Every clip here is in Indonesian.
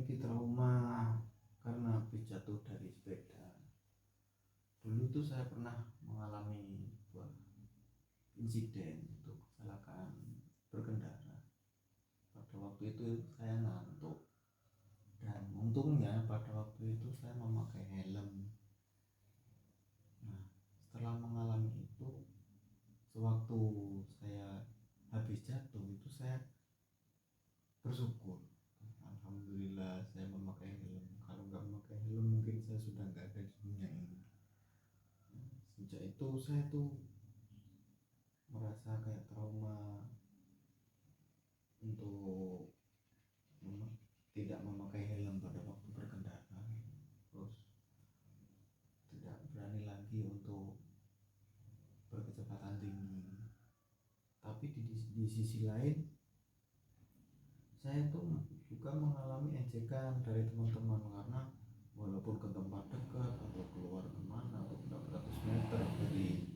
memiliki trauma karena habis jatuh dari sepeda. Dulu tuh saya pernah mengalami sebuah insiden itu kecelakaan berkendara. Pada waktu itu saya ngantuk dan untungnya pada waktu itu saya memakai helm. Nah, setelah mengalami itu, sewaktu saya habis jatuh itu saya bersyukur. Alhamdulillah saya memakai helm. Kalau nggak memakai helm mungkin saya sudah nggak ada di dunia ini. Sejak itu saya tuh merasa kayak trauma untuk tidak memakai helm pada waktu berkendara. Terus tidak berani lagi untuk berkecepatan tinggi. Tapi di sisi lain saya tuh juga mengalami ejekan dari teman-teman karena walaupun ke tempat dekat atau keluar kemana atau berapa ratus meter dari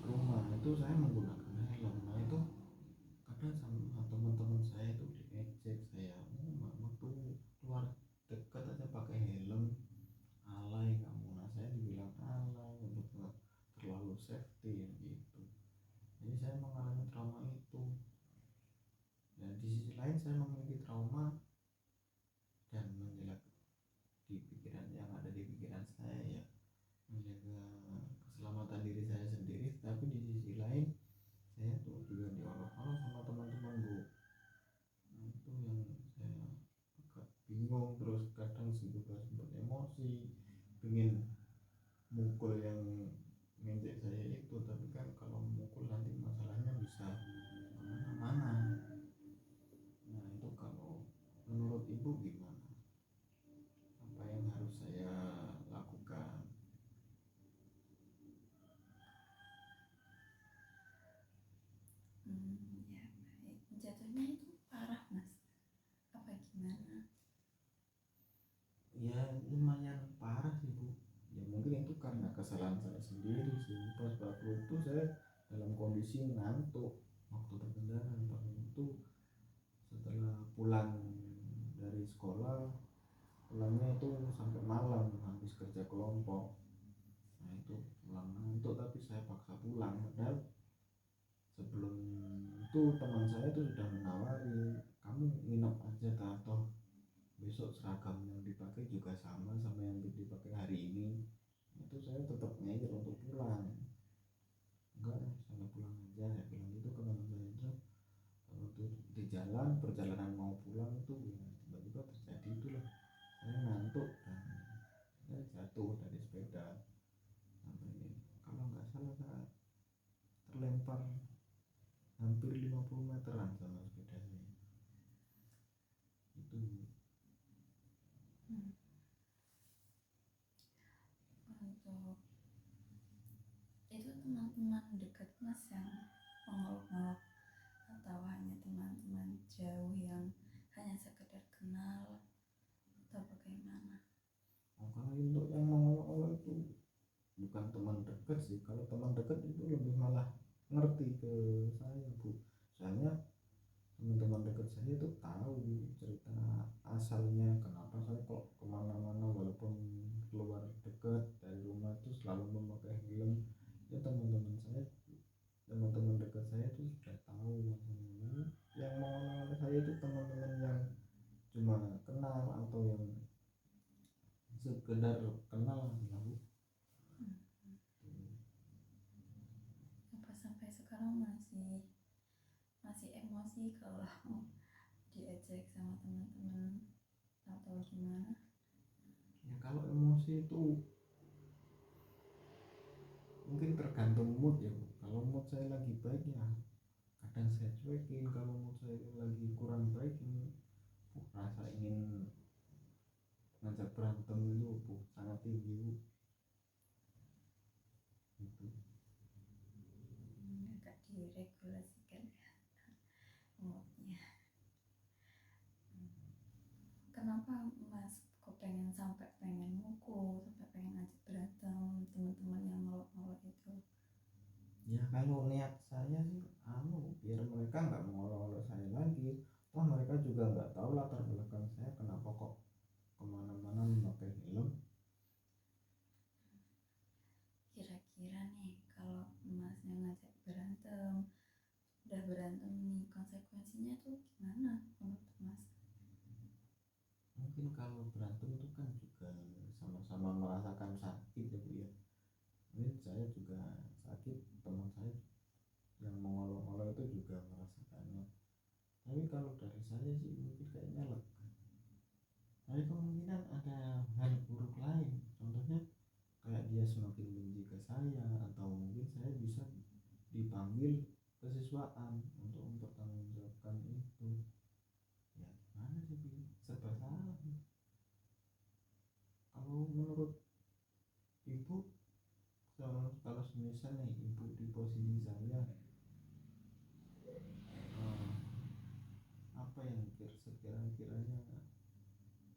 rumah itu saya menggunakan helm. Nah itu kadang sama teman-teman saya itu diejek, saya mama tuh keluar dekat aja pakai helm, alay kamu. Nah saya dibilang alay untuk terlalu safety gitu. Jadi saya mengalami trauma itu. Dan di sisi lain saya memiliki trauma dan menjelek di pikiran yang ada di pikiran saya ya, menjaga keselamatan diri saya sendiri. Tapi di sisi lain saya tuh juga diolok-olok sama teman-teman bu. Nah itu yang saya agak bingung. Terus kadang juga sempat emosi pengen mukul yang nginjek saya itu, tapi kan kalau mukul nanti masalahnya bisa kemana-mana. Nah itu kalau menurut ibu gimana, apa yang harus saya lakukan? Ya baik, jatuhnya itu parah mas, apa gimana? Ya lumayan parah sih bu. Ya mungkin itu karena kesalahan saya sendiri sih. Pas waktu itu saya dalam kondisi ngantuk waktu berkendara. Pas itu setelah pulang dari sekolah, pulangnya itu sampai malam habis kerja kelompok. Nah itu pulang ngantuk tapi saya paksa pulang. Padahal sebelum itu teman saya itu sudah menawari, kamu nginep aja atau besok seragam yang dipakai juga sama yang dipakai hari ini. Itu saya tetap ngeyel untuk pulang. Enggak, saya pulang aja, saya bilang itu ke teman saya. Itu kalau di jalan perjalanan mau pulang itu ya tiba-tiba terjadi itulah, saya ngantuk dan saya jatuh dari sepeda sampai, kalau nggak salah saya terlempar hampir 50 meteran sama sepeda saya itu. Untuk itu teman-teman dekat mas yang mengolok-olok atau hanya teman-teman jauh yang hanya sekedar kenal atau bagaimana? Kalau untuk yang mengolok-olok itu bukan teman dekat sih. Kalau teman dekat itu lebih malah ngerti ke saya bu. Soalnya teman-teman dekat saya itu tahu cerita asalnya kenapa saya kok kemana-mana walaupun keluar dekat dari rumah itu selalu memakai helm. Ya teman-teman dekat saya itu sudah tahu masalahnya. Yang mengolok-olok saya itu teman-teman yang cuma kenal atau yang sekedar kenal ya bu. Apa sampai sekarang masih emosi kalau diejek sama teman-teman atau gimana? Ya kalau emosi itu mungkin tergantung mood ya bu. Kalau mood saya lagi baik ya kadang saya cuekin. Kalau mood saya lagi kurang baik ini rasa ingin ngajak berantem itu bu sangat tinggi bu gitu. Agak diregulasikan ya moodnya. Kenapa mas kok sampai pengen mukul, sampai pengen ngajak berantem teman-teman yang ngolok-ngolok itu? Ya kalau niat saya sih biar mereka nggak mengolok-olok saya lagi. Toh mereka juga nggak tahu latar belakang saya kenapa kok konsekuensinya tuh gimana menurut Mas? Mungkin kalau berantem itu kan juga sama-sama merasakan sakit ya Bu ya. Mungkin saya juga sakit, teman saya yang mengolok-olok itu juga merasakannya. Tapi kalau dari saya sih mungkin kayaknya lega. Tapi kemungkinan ada hal buruk lain, contohnya kayak dia semakin benci ke saya, atau mungkin saya bisa dipanggil kesiswaan untuk mempertanggungjawabkan itu. Ya gimana sih, serba salah. Kalau menurut ibu, kalau semisal nih ibu di posisi saya, apa yang sekiranya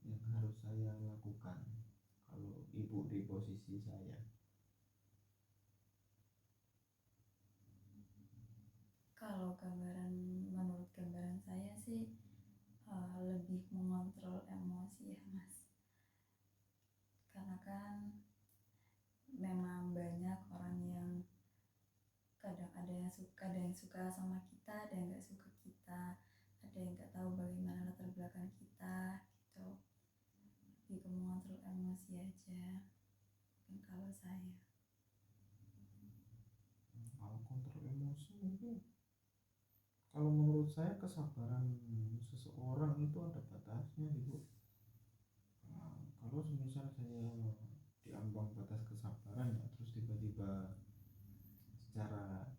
yang harus saya lakukan kalau ibu di posisi saya? Kalau menurut gambaran saya sih lebih mengontrol emosi ya Mas, karena kan memang banyak orang yang kadang ada yang suka sama kita, ada yang nggak suka kita, ada yang nggak tahu bagaimana latar belakang kita gitu. Lebih ke mengontrol emosi aja mungkin kalau saya. Kalau kontrol emosi mungkin, kalau menurut saya kesabaran seseorang itu ada batasnya gitu. Kalau semisal saya di ambang batas kesabaran ya, terus tiba-tiba secara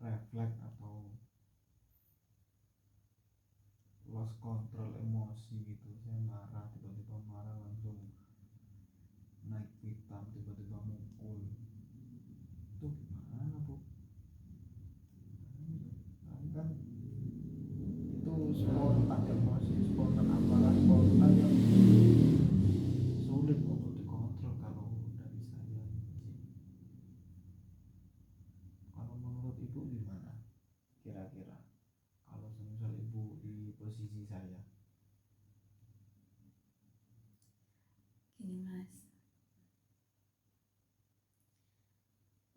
refleks atau lost control emosi gitu, saya marah, tiba-tiba marah langsung naik pitam, tiba-tiba mukul, itu gimana Bu? Kan itu spontan emosi, spontan amarah, spontan yang sulit untuk dikontrol kalau dari saya sih. Kalau menurut ibu gimana kira-kira kalau semisal ibu di posisi saya? Gini Mas,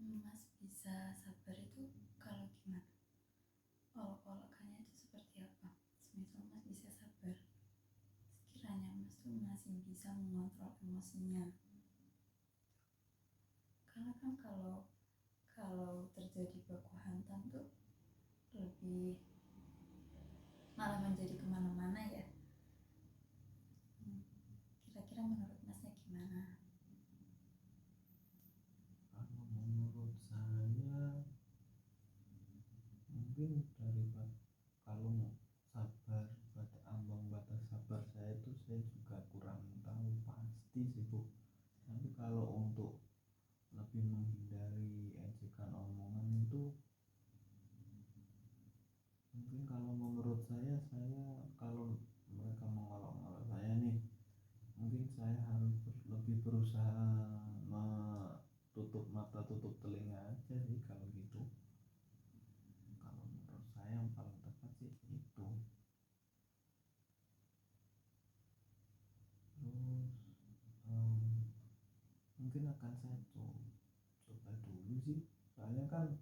Mas bisa sabar itu kalau gimana? Olok-olokannya itu seperti apa? Semisal Mas bisa sabar, sekiranya Mas tuh masih bisa mengontrol emosinya. Karena kan kalau terjadi baku hantam tuh lebih malah menjadi kemana-mana ya. Kira-kira menurut Masnya gimana? Kalau menurut saya mungkin daripada, kalau sabar, ambang batas sabar saya itu saya juga kurang tahu pasti sih Bu. Tapi kalau untuk lebih menghindari ejekan omongan itu, mungkin kalau menurut saya kalau mereka mengolok-olok saya nih, mungkin saya harus lebih berusaha tutup mata tutup telinga aja sih kalau gitu. Kalau menurut saya yang paling tepat sih itu. Terus mungkin akan saya coba dulu sih, soalnya kan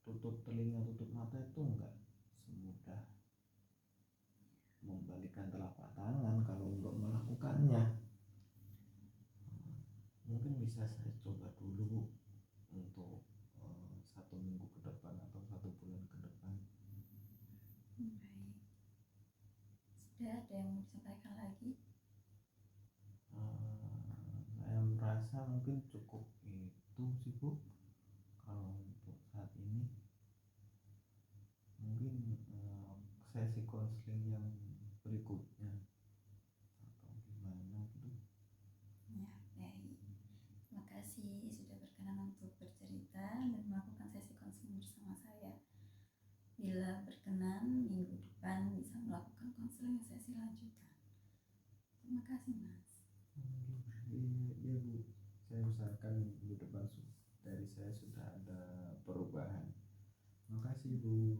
tutup telinga tutup mata itu enggak semudah membalikan telapak tangan kalau untuk melakukannya. Mungkin bisa saya coba dulu untuk 1 minggu ke depan atau 1 bulan ke depan. Baik. Sudah ada yang mau disampaikan lagi? Saya merasa mungkin cukup itu sih Bu. Kalau untuk saat ini mungkin sesi konseling yang berikutnya atau gimana gitu. Ya, baik. Terima kasih sudah berkenan untuk bercerita dan melakukan sesi konseling bersama saya. Bila berkenan, minggu depan bisa melakukan konseling sesi lanjutan. Terima kasih Mas. Iya Bu, saya usahakan minggu depan dari saya sudah ada perubahan. Terima kasih Bu.